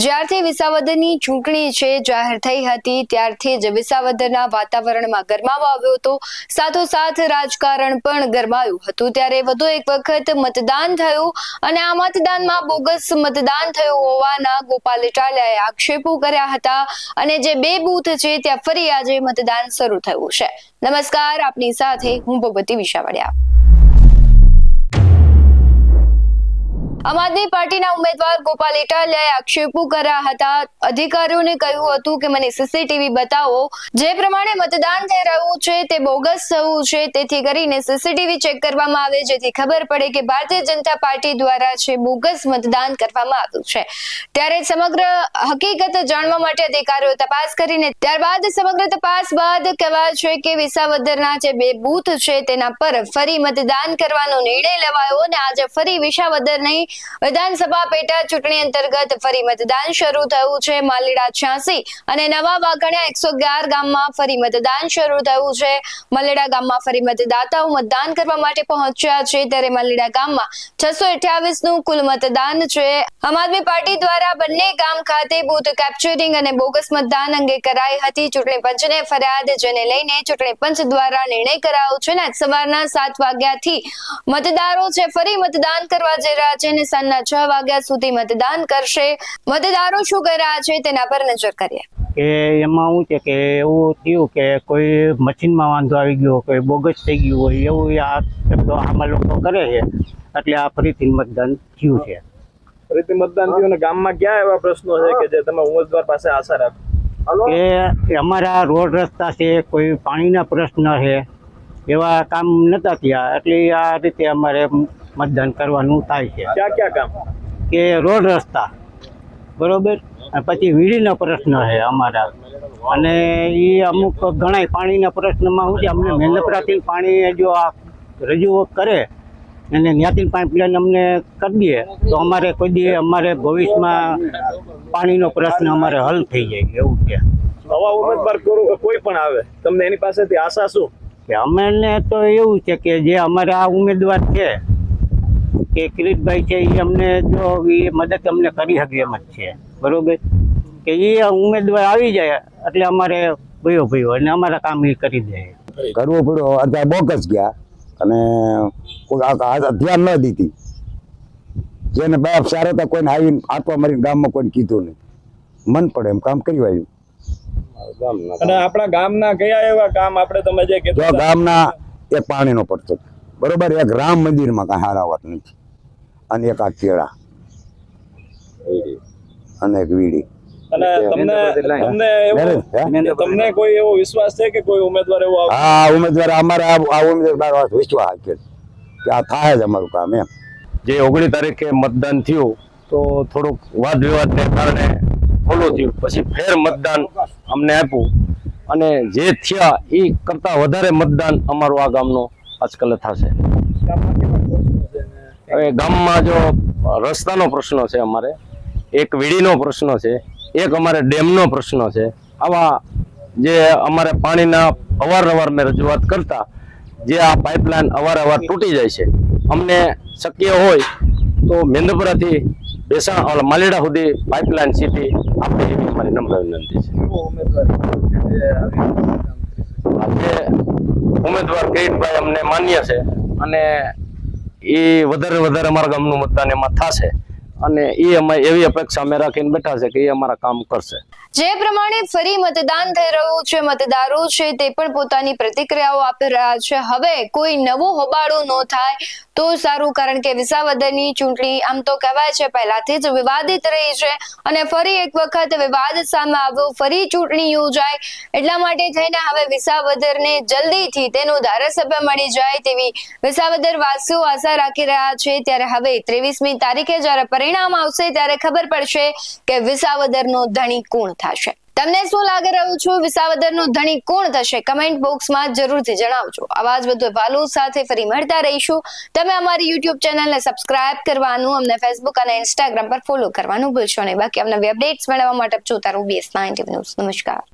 જ્યારથી વિસાવદરની ચૂંટણી છે જાહેર થઈ હતી ત્યારથી જ વિસાવદરના વાતાવરણમાં ગરમાવો આવ્યો હતો, સાથોસાથ રાજકારણ પણ ગરમાયું હતું। ત્યારે વધુ એક વખત મતદાન થયું અને આ મતદાનમાં બોગસ મતદાન થયું હોવાના ગોપાલ ઇટાલિયાએ આક્ષેપો કર્યા હતા અને જે 2 બૂથ છે ત્યાં ફરી આજે મતદાન શરૂ થયું છે। નમસ્કાર, આપની સાથે હું ભગવતી વિશાવડિયા। આમ આદમી પાર્ટીના ઉમેદવાર ગોપાલ ઇટાલિયાએ આક્ષેપો કર્યા હતા। અધિકારીઓને કહ્યું હતું કે મને સીસીટીવી બતાવો, જે પ્રમાણે મતદાન થઈ રહ્યું છે તે બોગસ થયું છે, તેથી કરીને સીસીટીવી ચેક કરવામાં આવે જેથી ખબર પડે કે ભારતીય જનતા પાર્ટી દ્વારા છે બોગસ મતદાન કરવામાં આવ્યું છે। ત્યારે સમગ્ર હકીકત જાણવા માટે અધિકારીઓ તપાસ કરીને ત્યારબાદ સમગ્ર તપાસ બાદ કહેવાય છે કે વિસાવદરના જે 2 બૂથ છે તેના પર ફરી મતદાન કરવાનો નિર્ણય લેવાયો અને આજે ફરી વિસાવદરની વિધાનસભા પેટા ચૂંટણી અંતર્ગત ફરી મતદાન શરૂ થયું છે। માલીડા 86 અને નવા વાઘણિયા 111 ગામમાં ફરી મતદાન શરૂ થયું છે। માલીડા ગામમાં ફરી મતદાતાઓ મતદાન કરવા માટે પહોંચ્યા છે। ત્યારે માલીડા ગામમાં 628 નું કુલ મતદાન છે। આમ આદમી પાર્ટી દ્વારા બંને ગામ ખાતે બૂથ કેપ્ચરિંગ અને બોગસ મતદાન અંગે કરાઈ હતી ચૂંટણી પંચને ફરિયાદ, જેને લઈને ચૂંટણી પંચ દ્વારા નિર્ણય કરાયો છે અને સવારના 7 વાગ્યાથી મતદારો છે ફરી મતદાન કરવા જઈ રહ્યા છે અને સાંજના 6 વાગ્યા સુધી મતદાન કરશે। મતદારો શું કહી રહ્યા છે તેના પર નજર કરીએ કે એમાં શું છે કે એવું થયું કે કોઈ મશીનમાં વાંધો આવી ગયો, કોઈ બોગસ થઈ ગયું હોય એવું આ શબ્દો આમાં લોકો કરે છે, એટલે આ ફરીથી મતદાન થયું છે। ફરીથી મતદાન થયું અને ગામમાં ક્યાં એવા પ્રશ્નો છે કે જે તમે ઉમેદવાર પાસે આશા રાખો? કે અમારા રોડ રસ્તા છે, કોઈ પાણીના પ્રશ્ન છે, એવા કામ નતા થયા, એટલે આ રીતે અમારે મતદાન કરવાનું થાય છે। ક્યાં કામ? કે રોડ રસ્તા બરોબર, પછી વીજળીનો પ્રશ્ન છે અમારા, અને એ અમુક ઘણા પાણીના પ્રશ્નમાં શું છે, અમને મહેનપરાથી પાણી જો આ રજૂઆત કરે અને ત્યાંથી પાઇપલાઇન અમને કરી દે તો અમારે કોઈ દી અમારે ભવિષ્યમાં પાણીનો પ્રશ્ન અમારે હલ થઈ જાય એવું છે। નવા ઉમેદવાર કોઈ પણ આવે, તમને એની પાસેથી આશા શું? કે અમને તો એવું છે કે જે અમારે આ ઉમેદવાર છે કે કિરીટભાઈ છે, એ અમને જો એ મદદ અમને કરી શકે એમ જ છે, બરોબર, કે એ ઉમેદવાર આવી જાય એટલે અમારે ભયો અને અમારા કામ એ કરી દે। કરવું પડ્યો, અત્યારે બોગસ ગયા અને ધ્યાન ન દીધી, જેને બાપ સારા હતા કોઈને આવીને આટવા મારીને ગામમાં કોઈને કીધું નહીં, મન પડે એમ કામ કરી આવ્યું। અને આપણા ગામના કયા એવા કામ આપણે તમે જે કીધું? ગામના એક પાણીનો પડતો બરોબર, એક રામ મંદિરમાં કાંઈ હારા વાત નથી, અને એક આ કેળા અને એક વીડી। અને તમને કોઈ એવો વિશ્વાસ છે કે કોઈ ઉમેદવાર એવો આવશે? હા, ઉમેદવાર અમારા આ ઉમેદવાર વિશ્વાસ છે કે આ થાય જ અમારું કામ એમ। જે 19 તારીખે મતદાન થયું તો થોડુંક વાદ વિવાદને કારણે ઓલું થયું, પછી ફેર મતદાન અમને આપ્યું અને જે થયા એ કરતાં વધારે મતદાન અમારું આ ગામનું આજકાલ થશે। હવે ગામમાં જો રસ્તાનો પ્રશ્ન છે, અમારે એક વીડીનો પ્રશ્ન છે, એક અમારે ડેમનો પ્રશ્ન છે, આવા જે અમારે પાણીના અવારનવાર મેં રજૂઆત કરતા જે આ પાઇપલાઇન અવારનવાર તૂટી જાય છે, અમને શક્ય હોય તો મેંદપરાથી માલીડા સુધી પાઇપલાઇન સીધી આપે એવી અમારી નમ્ર વિનંતી છે। આજે ઉમેદવાર કિરીટભાઈ અમને માન્ય છે અને એ વધારે અમારા ગામનું મતદાન એમાં થશે અને એ અમે એવી અપેક્ષા અમે રાખીને બેઠા છે કે એ અમારા કામ કરશે। જે પ્રમાણે ફરી મતદાન થઈ રહ્યું છે, મતદારો છે તે પણ પોતાની પ્રતિક્રિયાઓ આપી રહ્યા છે। હવે કોઈ નવો હોબાળો ન થાય તો સારું, કારણ કે વિસાવદરની ચૂંટણી આમ તો કહેવાય છે પહેલાથી જ વિવાદિત રહી છે અને ફરી એક વખત વિવાદ સામે આવ્યો, ફરી ચૂંટણી યોજાય, એટલા માટે થઈને હવે વિસાવદરને જલ્દીથી તેનો ધારાસભ્ય મળી જાય તેવી વિસાવદર વાસીઓ આશા રાખી રહ્યા છે। ત્યારે હવે 23મી તારીખે જ્યારે પરિણામ આવશે ત્યારે ખબર પડશે કે વિસાવદરનો ધણી કોણ થશે। તમને શું લાગી રહ્યું છે, વિસાવદરનો ધણી કોણ થશે? કમેન્ટ બોક્સમાં જરૂરથી જણાવજો। આવા જ બધું વાલો સાથે ફરી મળતા રહીશું। તમે અમારી YouTube ચેનલને સબસ્ક્રાઇબ કરવાનું, અમને Facebook અને Instagram પર ફોલો કરવાનું ભૂલશો નહીં। બાકી અમને અપડેટ્સ મેળવવા માટે જોતા રહો BS9 ન્યૂઝ। નમસ્કાર।